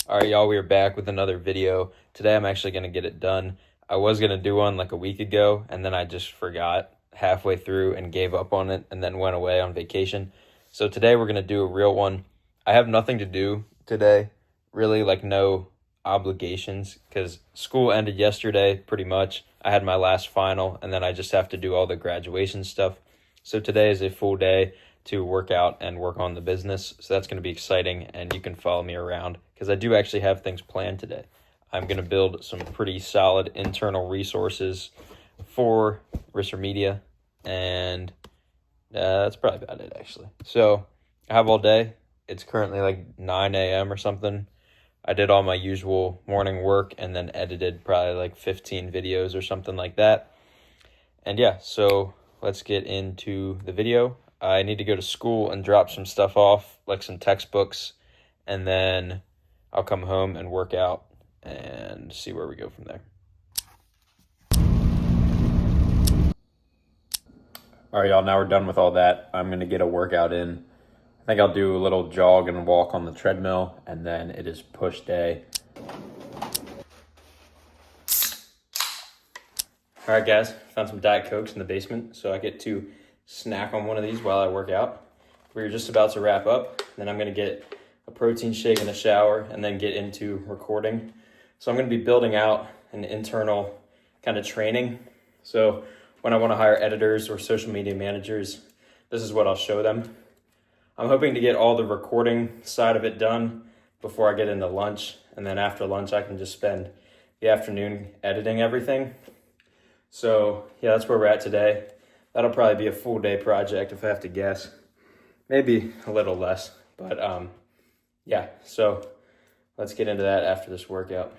All right, y'all, we are back with another video. Today I'm actually going to get it done. I was going to do one like a week ago, and then I just forgot halfway through and gave up on it and then went away on vacation. So today we're going to do a real one. I have nothing to do today, really, like no obligations, because school ended yesterday pretty much. I had my last final, and then I just have to do all the graduation stuff. So today is a full day to work out and work on the business. So that's going to be exciting, and you can follow me around because I do actually have things planned today. I'm going to build some pretty solid internal resources for Risser Media, and that's probably about it, actually. So I have all day. It's currently like 9 a.m. or something. I did all my usual morning work and then edited probably like 15 videos or something like that. And yeah, so let's get into the video. I need to go to school and drop some stuff off, like some textbooks, and then I'll come home and work out and see where we go from there. All right, y'all, now we're done with all that. I'm going to get a workout in. I think I'll do a little jog and walk on the treadmill, and then it is push day. All right, guys, found some Diet Cokes in the basement, so I get to snack on one of these while I work out. We're just about to wrap up. Then I'm going to get a protein shake and a shower and then get into recording. So I'm going to be building out an internal kind of training. So when I want to hire editors or social media managers, this is what I'll show them. I'm hoping to get all the recording side of it done before I get into lunch. And then after lunch, I can just spend the afternoon editing everything. So yeah, that's where we're at today. That'll probably be a full day project if I have to guess. Maybe a little less, but yeah, so let's get into that after this workout.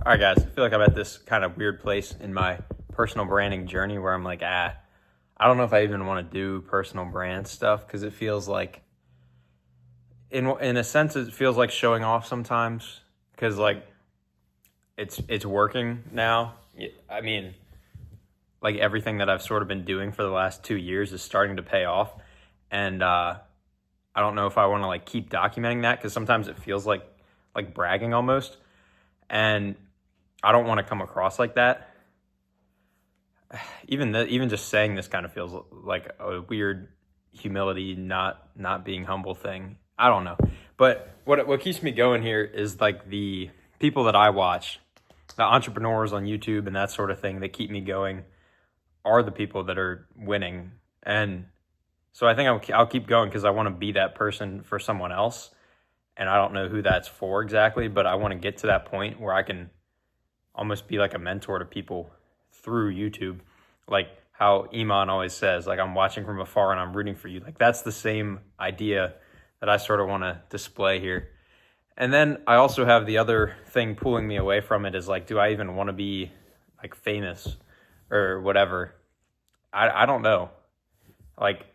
All right, guys, I feel like I'm at this kind of weird place in my personal branding journey where I'm like, I don't know if I even want to do personal brand stuff because it feels like, in a sense, it feels like showing off sometimes because like it's working now. I mean, like everything that I've sort of been doing for the last 2 years is starting to pay off. And I don't know if I want to like keep documenting that because sometimes it feels like bragging almost. And I don't want to come across like that. Even just saying this kind of feels like a weird humility, not being humble thing. I don't know. But what keeps me going here is like the people that I watch, the entrepreneurs on YouTube and that sort of thing that keep me going are the people that are winning. And so I think I'll keep going because I want to be that person for someone else. And I don't know who that's for exactly, but I want to get to that point where I can almost be like a mentor to people through YouTube. Like how Iman always says, like, I'm watching from afar and I'm rooting for you. Like that's the same idea that I sort of want to display here. And then I also have the other thing pulling me away from it is like, do I even want to be like famous or whatever? I don't know. Like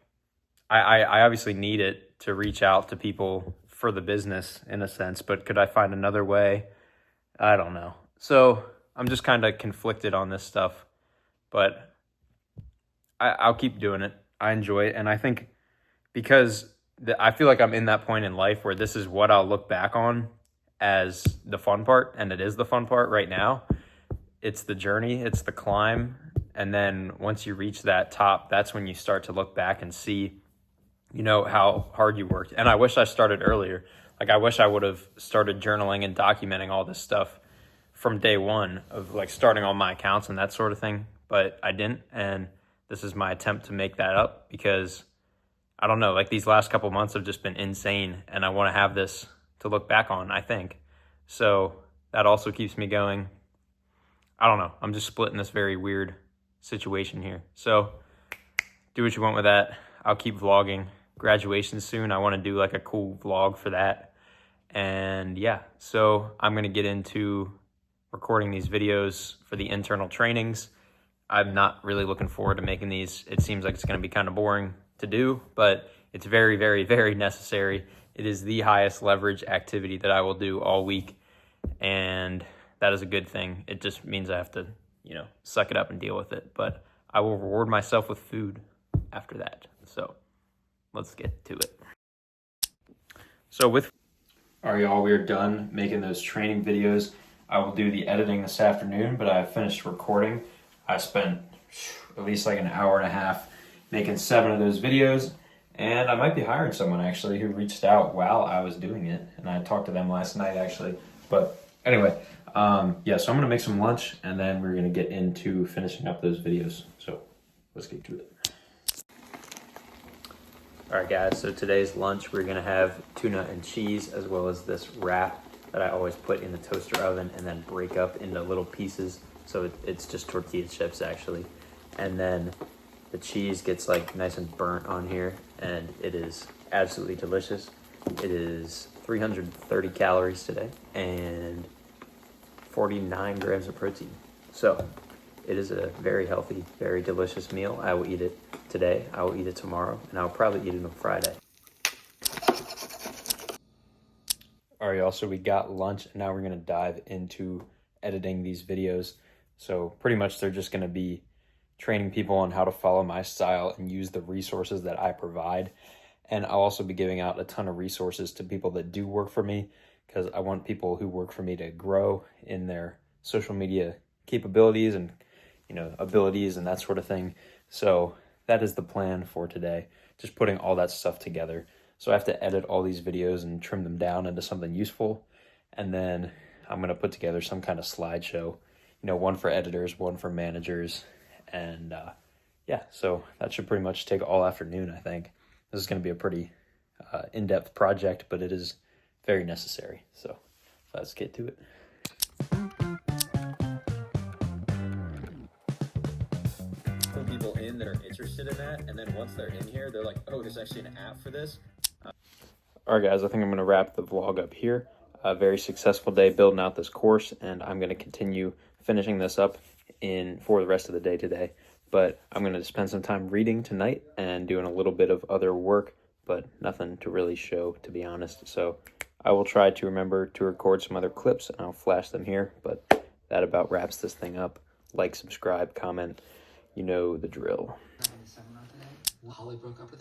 I obviously need it to reach out to people for the business in a sense, but could I find another way? I don't know. So I'm just kind of conflicted on this stuff, but I'll keep doing it. I enjoy it. And I think because I feel like I'm in that point in life where this is what I'll look back on as the fun part, and it is the fun part right now. It's the journey, it's the climb, and then once you reach that top, that's when you start to look back and see, you know, how hard you worked. And I wish I started earlier. Like I wish I would have started journaling and documenting all this stuff from day one of like starting all my accounts and that sort of thing, but I didn't, and this is my attempt to make that up because I don't know, like these last couple months have just been insane and I want to have this to look back on, I think. So that also keeps me going. I don't know. I'm just split in this very weird situation here. So do what you want with that. I'll keep vlogging. Graduation soon. I want to do like a cool vlog for that. And yeah, so I'm going to get into recording these videos for the internal trainings. I'm not really looking forward to making these. It seems like it's going to be kind of boring to do, but it's very, very, very necessary. It is the highest leverage activity that I will do all week, and that is a good thing. It just means I have to, suck it up and deal with it, but I will reward myself with food after that. So let's get to it. So all right, y'all, we are done making those training videos. I will do the editing this afternoon, but I finished recording. I spent at least like an hour and a half making 7 of those videos, and I might be hiring someone actually who reached out while I was doing it, and I talked to them last night actually. But anyway, yeah, so I'm gonna make some lunch, and then we're gonna get into finishing up those videos. So let's get to it. All right, guys, so today's lunch, we're gonna have tuna and cheese, as well as this wrap that I always put in the toaster oven and then break up into little pieces. So it's just tortilla chips actually. And then the cheese gets like nice and burnt on here, and it is absolutely delicious. It is 330 calories today and 49 grams of protein. So it is a very healthy, very delicious meal. I will eat it today, I will eat it tomorrow, and I'll probably eat it on Friday. All right, y'all, so we got lunch, and now we're gonna dive into editing these videos. So pretty much they're just gonna be training people on how to follow my style and use the resources that I provide. And I'll also be giving out a ton of resources to people that do work for me, because I want people who work for me to grow in their social media capabilities and, you know, abilities and that sort of thing. So that is the plan for today, just putting all that stuff together. So I have to edit all these videos and trim them down into something useful. And then I'm going to put together some kind of slideshow, you know, one for editors, one for managers. And yeah, so that should pretty much take all afternoon, I think. This is going to be a pretty in-depth project, but it is very necessary. So let's get to it. People in that are interested in that, and then once they're in here, they're like, oh, there's actually an app for this. All right, guys, I think I'm going to wrap the vlog up here. A very successful day building out this course, and I'm going to continue finishing this up for the rest of the day today. But I'm going to spend some time reading tonight and doing a little bit of other work, but nothing to really show, to be honest. So I will try to remember to record some other clips, and I'll flash them here. But that about wraps this thing up. Like, subscribe, comment. You know the drill. Holly broke up with